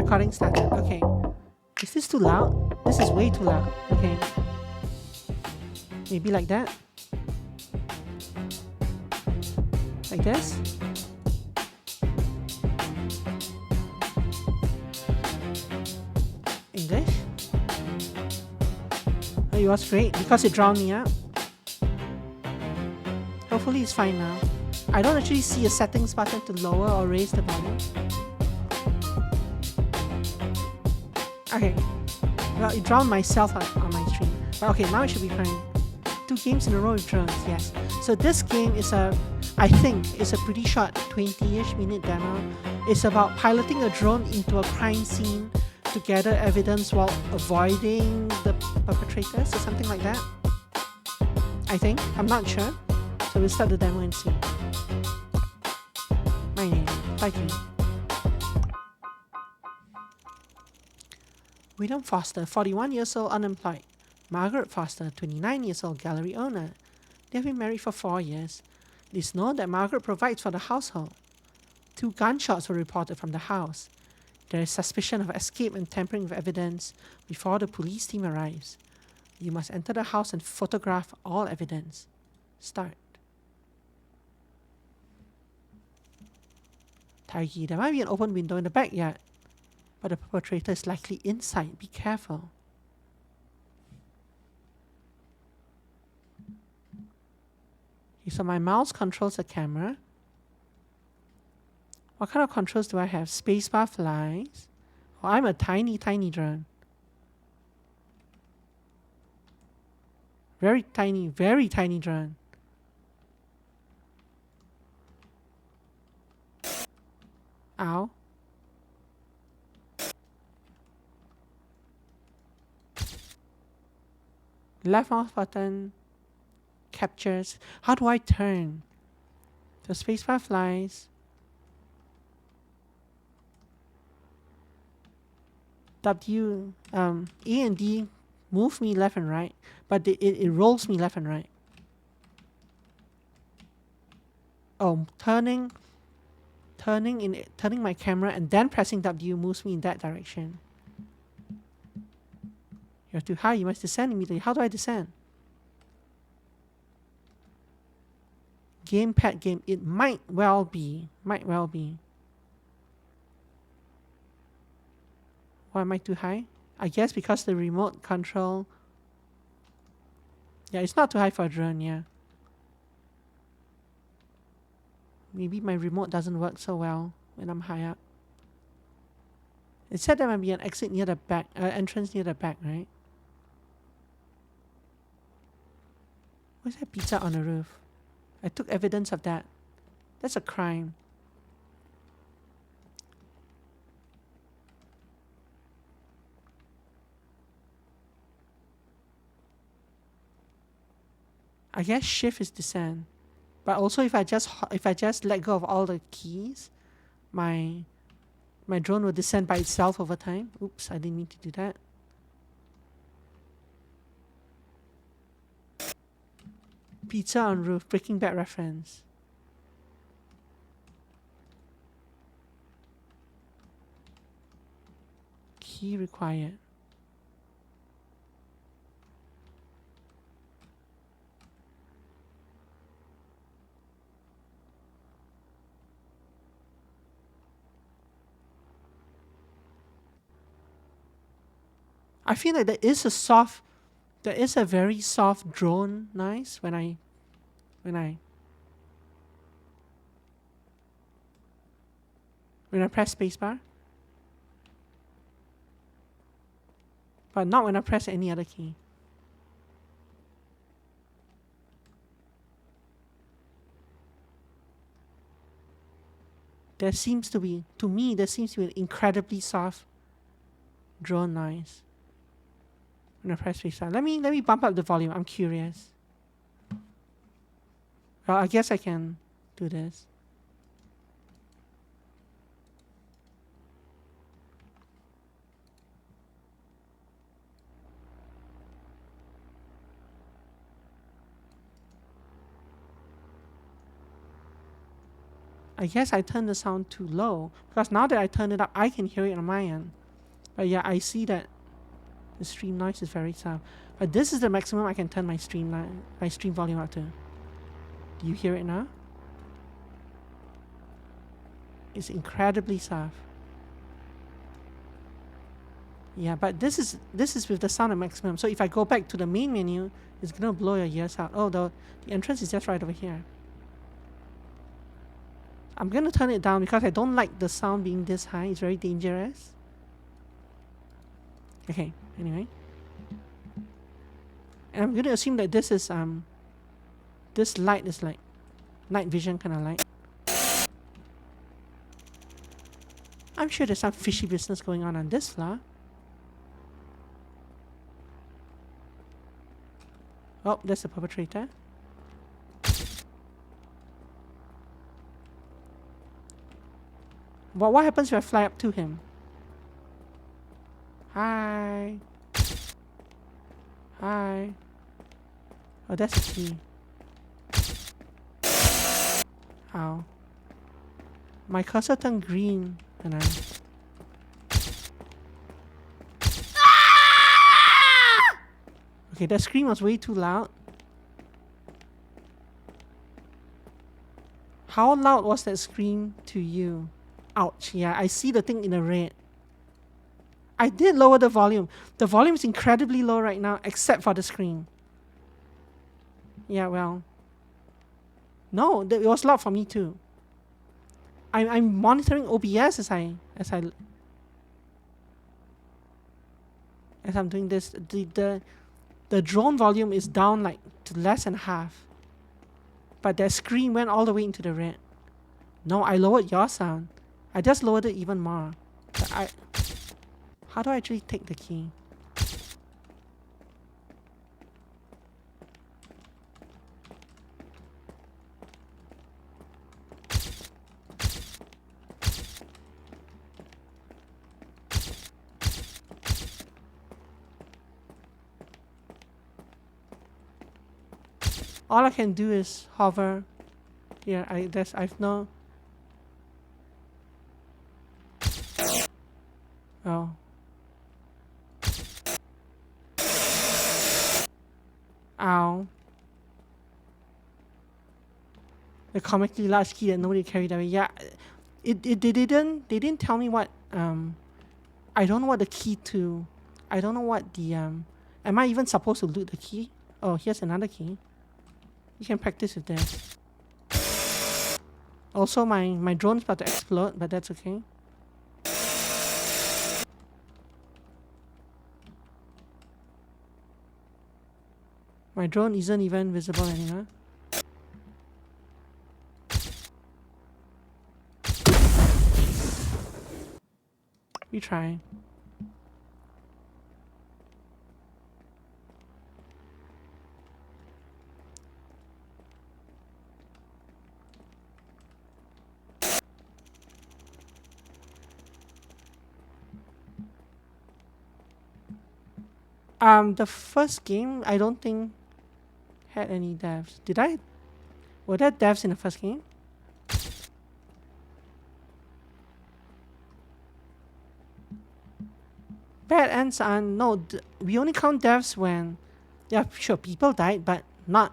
recording started. Okay. Is this too loud? This is way too loud. Okay. Maybe like that. Like this. English. Oh, it was great because it drowned me out. Hopefully it's fine now. I don't actually see a settings button to lower or raise the volume. Okay. Well, it drowned myself on my stream. But okay, now it should be fine. 2 games in a row with drones, yes. So this game is I think, it's a pretty short 20-ish minute demo. It's about piloting a drone into a crime scene to gather evidence while avoiding the perpetrators or something like that. I think. I'm not sure. So we'll start the demo and see. My name, Viking. William Foster, 41 years old, unemployed. Margaret Foster, 29 years old, gallery owner. They have been married for 4 years. It is known that Margaret provides for the household. 2 gunshots were reported from the house. There is suspicion of escape and tampering with evidence before the police team arrives. You must enter the house and photograph all evidence. Start. Taigi, there might be an open window in the backyard, but the perpetrator is likely inside. Be careful. Okay, so my mouse controls the camera. What kind of controls do I have? Spacebar flies. Oh, I'm a tiny, tiny drone. Very tiny drone. Ow. Left mouse button captures. How do I turn? The spacebar flies. W, A and D move me left and right, but it rolls me left and right. Oh, turning my camera and then pressing W moves me in that direction. You're too high, you must descend immediately. How do I descend? Gamepad game. It might well be. Why am I too high? I guess because the remote control. Yeah, it's not too high for a drone, yeah. Maybe my remote doesn't work so well when I'm high up. It said there might be an exit near the back, entrance near the back, right? What's that pizza on the roof? I took evidence of that. That's a crime. I guess shift is descend. But also if I just let go of all the keys, my drone will descend by itself over time. Oops, I didn't mean to do that. Pizza on roof, Breaking Bad reference. Key required. I feel like there is a very soft drone noise when I press spacebar. But not when I press any other key. There seems to be an incredibly soft drone noise when I press spacebar. Let me bump up the volume. I'm curious. Well, I guess I can do this. I guess I turned the sound too low, because now that I turn it up, I can hear it on my end. But yeah, I see that the stream noise is very soft. But this is the maximum I can turn my stream volume up to. Do you hear it now? It's incredibly soft. Yeah, but this is with the sound at maximum. So if I go back to the main menu, it's gonna blow your ears out. Oh, the entrance is just right over here. I'm gonna turn it down because I don't like the sound being this high. It's very dangerous. Okay, anyway. And I'm gonna assume that this is this light is like night vision kind of light. I'm sure there's some fishy business going on this floor. Oh, there's the perpetrator. But what happens if I fly up to him? Hi. Hi. Oh, that's a key. Ow. My cursor turned green and okay, that scream was way too loud. How loud was that scream to you? Ouch, yeah, I see the thing in the red. I did lower the volume. The volume is incredibly low right now, except for the screen. Yeah, well. No, it was loud for me too. I'm monitoring OBS as I'm doing this. The drone volume is down like to less than half. But that screen went all the way into the red. No, I lowered your sound. I just lowered it even more. How do I actually take the key? All I can do is hover. Yeah, I've no. Oh. Ow. The comically large key that nobody carried away. Yeah, they didn't tell me what I don't know what the key to. I don't know what the Am I even supposed to loot the key? Oh, here's another key. You can practice with this. Also, my drone's about to explode, but that's okay. My drone isn't even visible anymore. We try. The first game, I don't think had any devs. Did I? Were there devs in the first game? Bad ends are no. We only count devs when, yeah, sure, people died, but not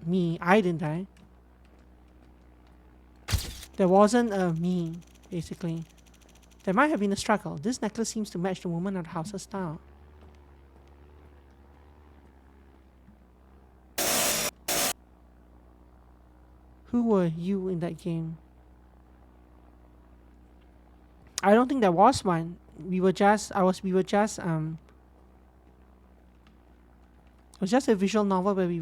me. I didn't die. There wasn't a me, basically. There might have been a struggle. This necklace seems to match the woman of the house's style. Who were you in that game? I don't think there was one. We were just it was just a visual novel where we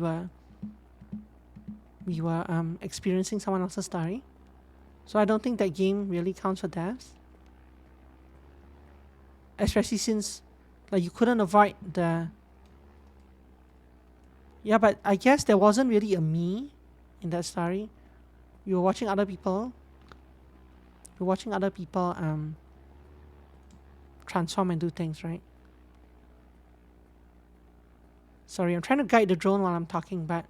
were experiencing someone else's story. So I don't think that game really counts for devs. Especially since like you couldn't avoid the. Yeah, but I guess there wasn't really a me in that story. You were watching other people. You're watching other people transform and do things, right? Sorry, I'm trying to guide the drone while I'm talking, but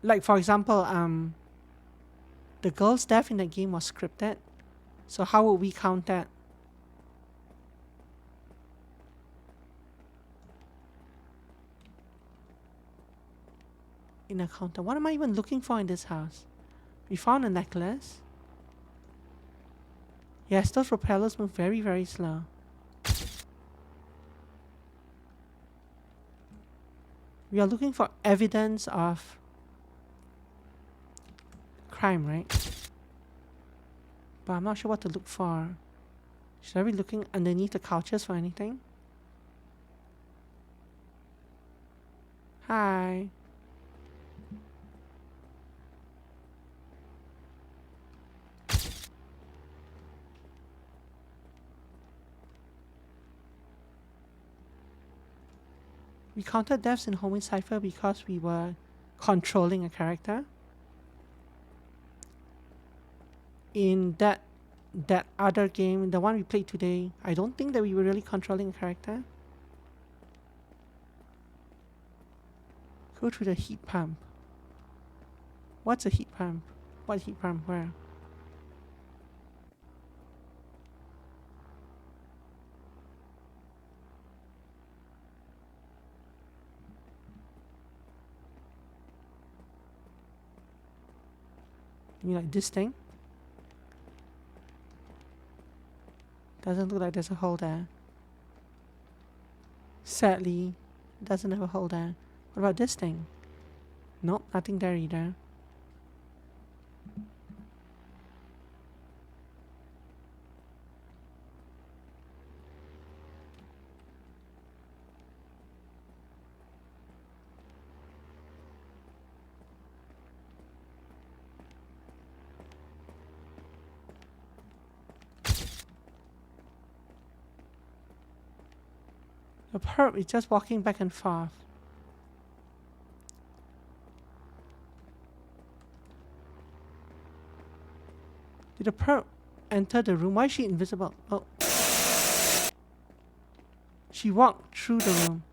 Like for example, the girl's death in the game was scripted. So how would we count that? In a counter. What am I even looking for in this house? We found a necklace. Yes, those propellers move very, very slow. We are looking for evidence of crime, right? But I'm not sure what to look for. Should I be looking underneath the couches for anything? Hi. We counted deaths in Homing Cypher because we were controlling a character. In that other game, the one we played today, I don't think that we were really controlling a character. Go through the heat pump. What's a heat pump? What heat pump? Where? You mean like this thing? Doesn't look like there's a hole there. Sadly, doesn't have a hole there. What about this thing? Nope, nothing there either. The perp is just walking back and forth. Did the perp enter the room? Why is she invisible? Oh. She walked through the room.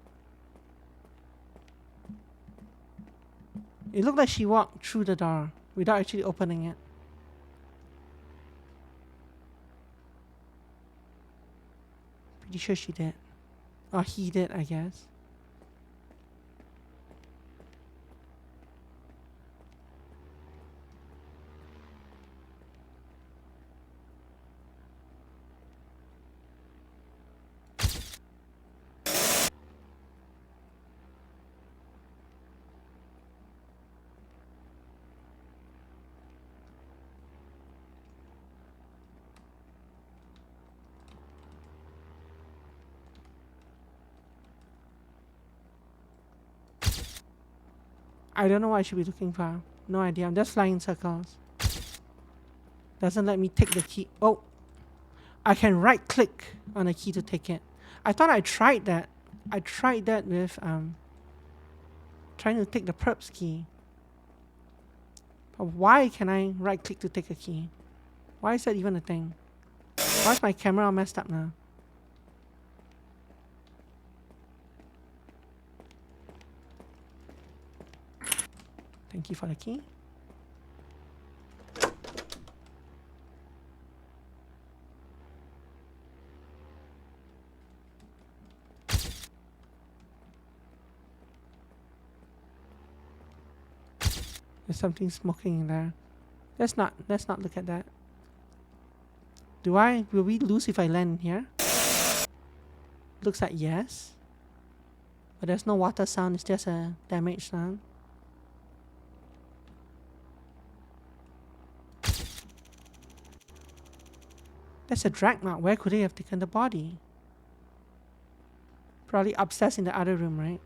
It looked like she walked through the door without actually opening it. Pretty sure she did. Or he did, I guess. I don't know what I should be looking for. No idea. I'm just flying in circles. Doesn't let me take the key. Oh, I can right click on a key to take it. I thought I tried that. I tried that with trying to take the perps key. But why can I right click to take a key? Why is that even a thing? Why is my camera all messed up now? Thank you for the key. There's something smoking in there. Let's not look at that. Will we lose if I land in here? Looks like yes. But there's no water sound, it's just a damage sound. That's a drag mark. Where could they have taken the body? Probably upstairs in the other room, right?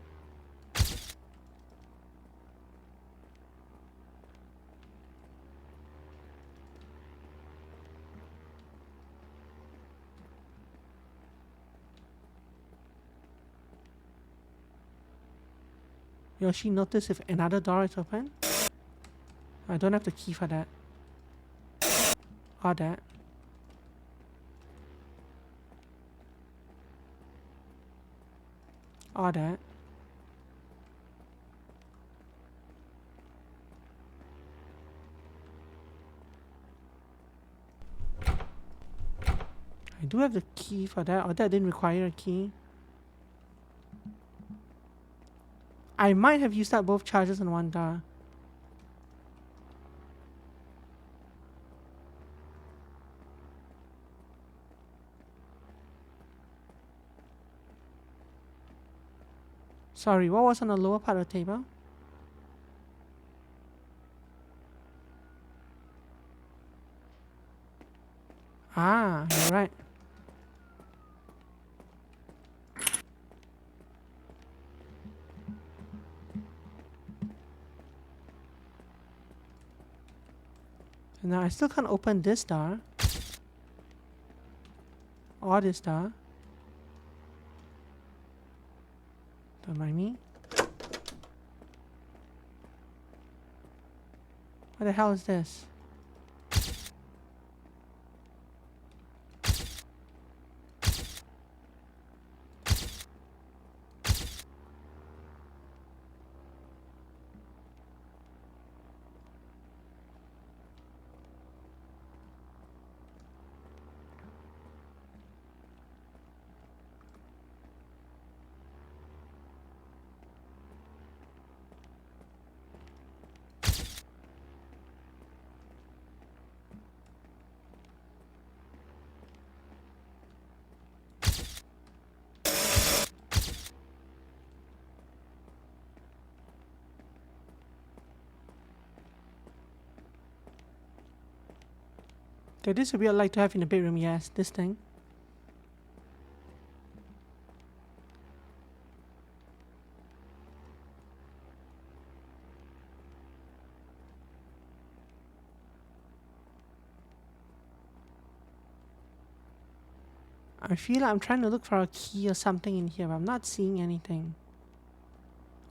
Yoshi notice if another door is open? I don't have the key for that. Or that. Or that. I do have the key for that, or that didn't require a key. I might have used up both charges on one door. Sorry, what was on the lower part of the table? Ah, you're right. And now I still can't open this door. Or this door. Don't mind me. What the hell is this? Okay, this would be a light to have in the bedroom, yes, this thing. I feel like I'm trying to look for a key or something in here, but I'm not seeing anything.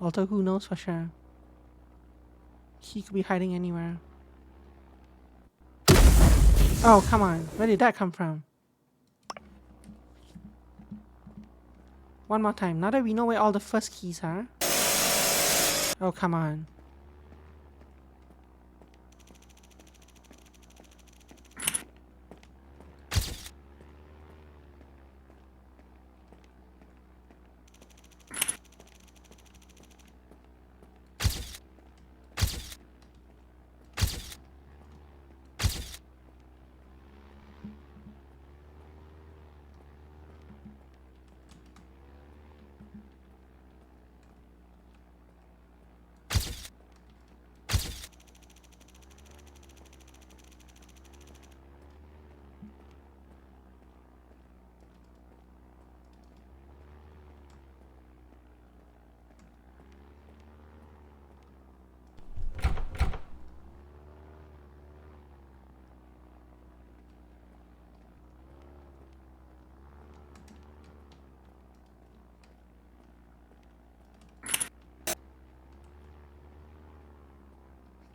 Although who knows for sure. Key could be hiding anywhere. Oh, come on. Where did that come from? One more time. Now that we know where all the first keys are. Oh, come on.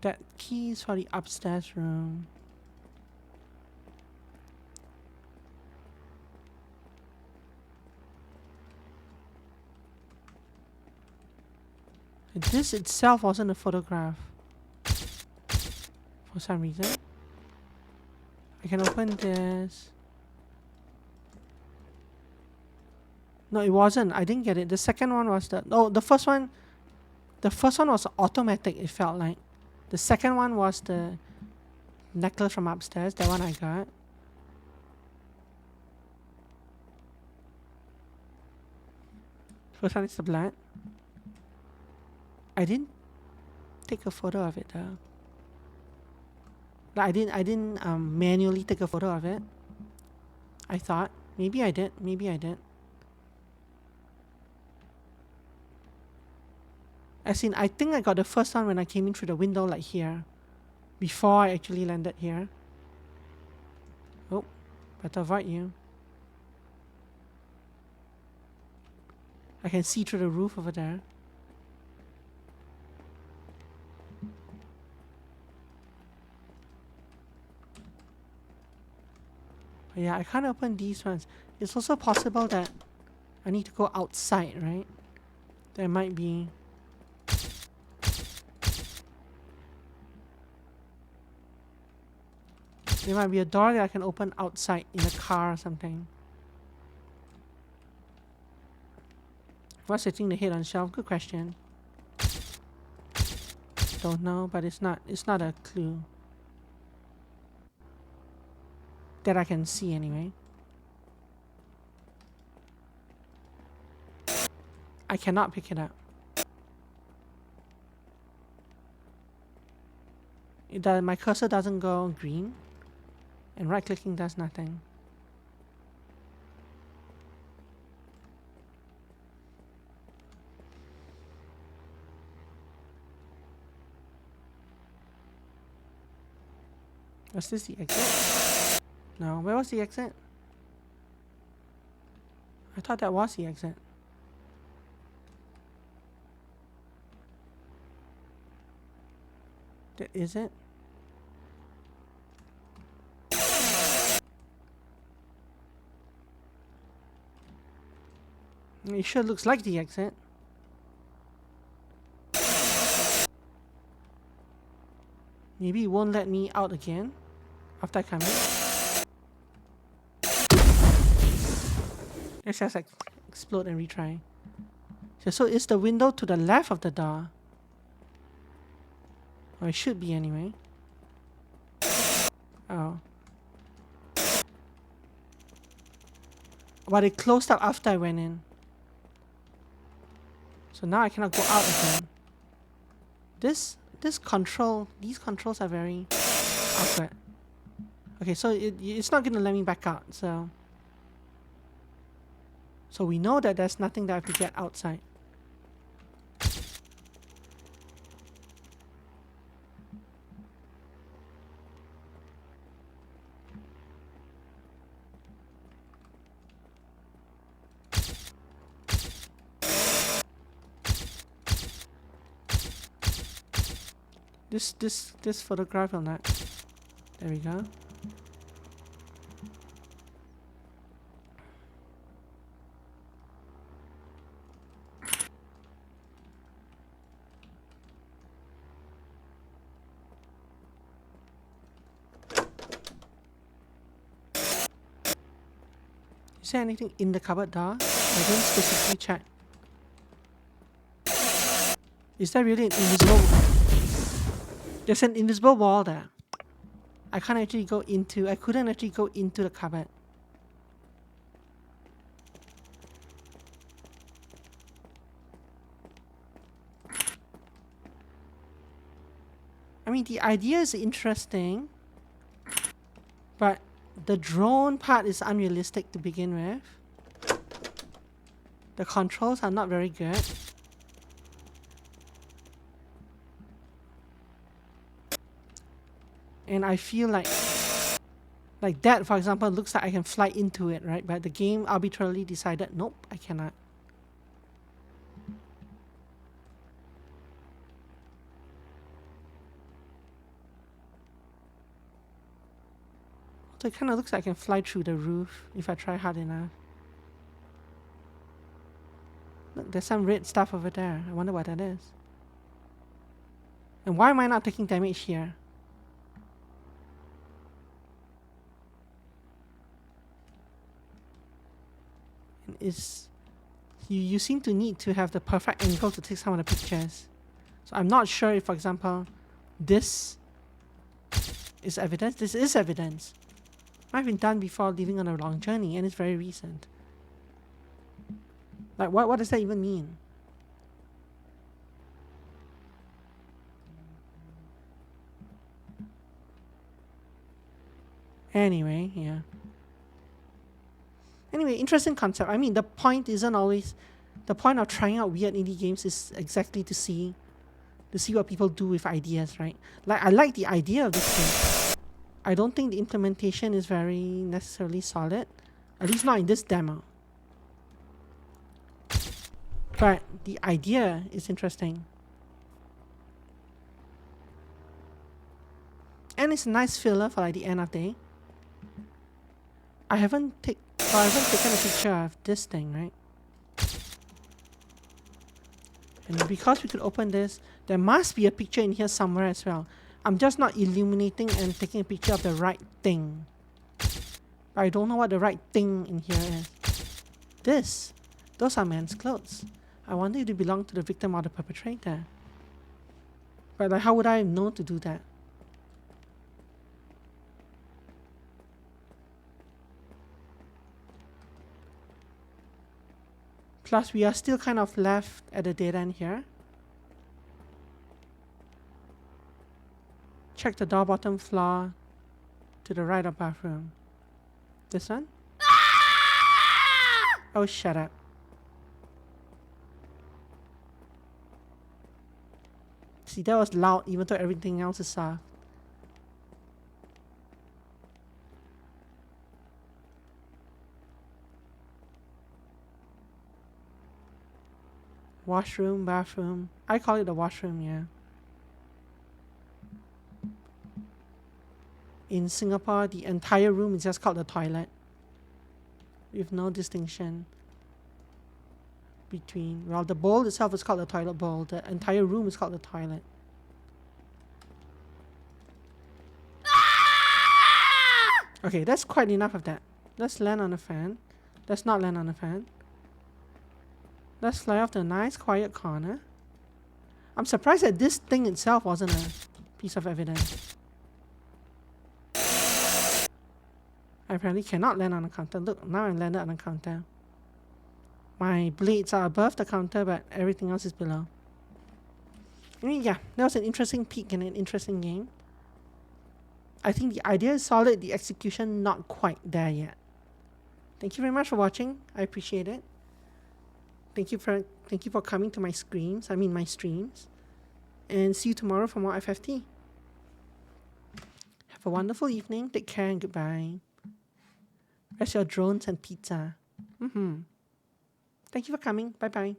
That key is for the upstairs room. This itself wasn't a photograph. For some reason. I can open this. No, it wasn't. I didn't get it. The second one was the... No, the first one... The first one was automatic, it felt like. The second one was the necklace from upstairs. That one I got. First one is the blood. I didn't take a photo of it though. Like I didn't manually take a photo of it. I thought. Maybe I did. Maybe I did. As in, I think I got the first one when I came in through the window like here. Before I actually landed here. Oh, better avoid you. I can see through the roof over there. But yeah, I can't open these ones. It's also possible that I need to go outside, right? There might be... There might be a door that I can open outside in a car or something. What's sitting the head on shelf? Good question. Don't know, but it's not a clue that I can see anyway. I cannot pick it up. My cursor doesn't go green, and right clicking does nothing. Was this the exit? No, where was the exit? I thought that was the exit. That is it? It sure looks like the exit. Maybe it won't let me out again after I come in. Let's just like explode and retry. So is the window to the left of the door? Or it should be anyway. Oh. But it closed up after I went in. So now I cannot go out again. These controls are very awkward. Okay, so it's not gonna let me back out, so we know that there's nothing that I have to get outside. This photograph will not. There we go. Is there anything in the cupboard door? I didn't specifically check. Is there really an invisible... There's an invisible wall there. I couldn't actually go into the cupboard. I mean, the idea is interesting, but the drone part is unrealistic to begin with. The controls are not very good. And I feel like that, for example, looks like I can fly into it, right? But the game arbitrarily decided, nope, I cannot. So it kind of looks like I can fly through the roof if I try hard enough. Look, there's some red stuff over there. I wonder what that is. And why am I not taking damage here? You seem to need to have the perfect angle to take some of the pictures. So I'm not sure if, for example, this is evidence. This is evidence. I've been done before leaving on a long journey, and it's very recent. Like, what does that even mean? Anyway, yeah. Anyway, interesting concept. I mean, the point isn't always... The point of trying out weird indie games is exactly to see what people do with ideas, right? Like, I like the idea of this game. I don't think the implementation is very necessarily solid. At least not in this demo. But the idea is interesting. And it's a nice filler for like the end of the day. I haven't taken a picture of this thing, right? And because we could open this, there must be a picture in here somewhere as well. I'm just not illuminating and taking a picture of the right thing. But I don't know what the right thing in here is. Those are men's clothes. I wonder if they belong to the victim or the perpetrator. But like, how would I know to do that? Plus, we are still kind of left at the dead end here. Check the door bottom floor to the right of bathroom. This one? Oh, shut up. See, that was loud even though everything else is soft. Washroom, bathroom. I call it the washroom, yeah. In Singapore, the entire room is just called the toilet, with no distinction between, well, the bowl itself is called the toilet bowl. The entire room is called the toilet. Okay, that's quite enough of that. Let's land on the fan. Let's not land on the fan. Let's fly off to a nice quiet corner. I'm surprised that this thing itself wasn't a piece of evidence. I apparently cannot land on the counter. Look, now I'm landed on the counter. My blades are above the counter, but everything else is below. I mean, yeah, that was an interesting peek in an interesting game. I think the idea is solid, the execution not quite there yet. Thank you very much for watching. I appreciate it. Thank you for coming to my streams. And see you tomorrow for more FFT. Have a wonderful evening. Take care and goodbye. Rest your drones and pizza. Thank you for coming. Bye bye.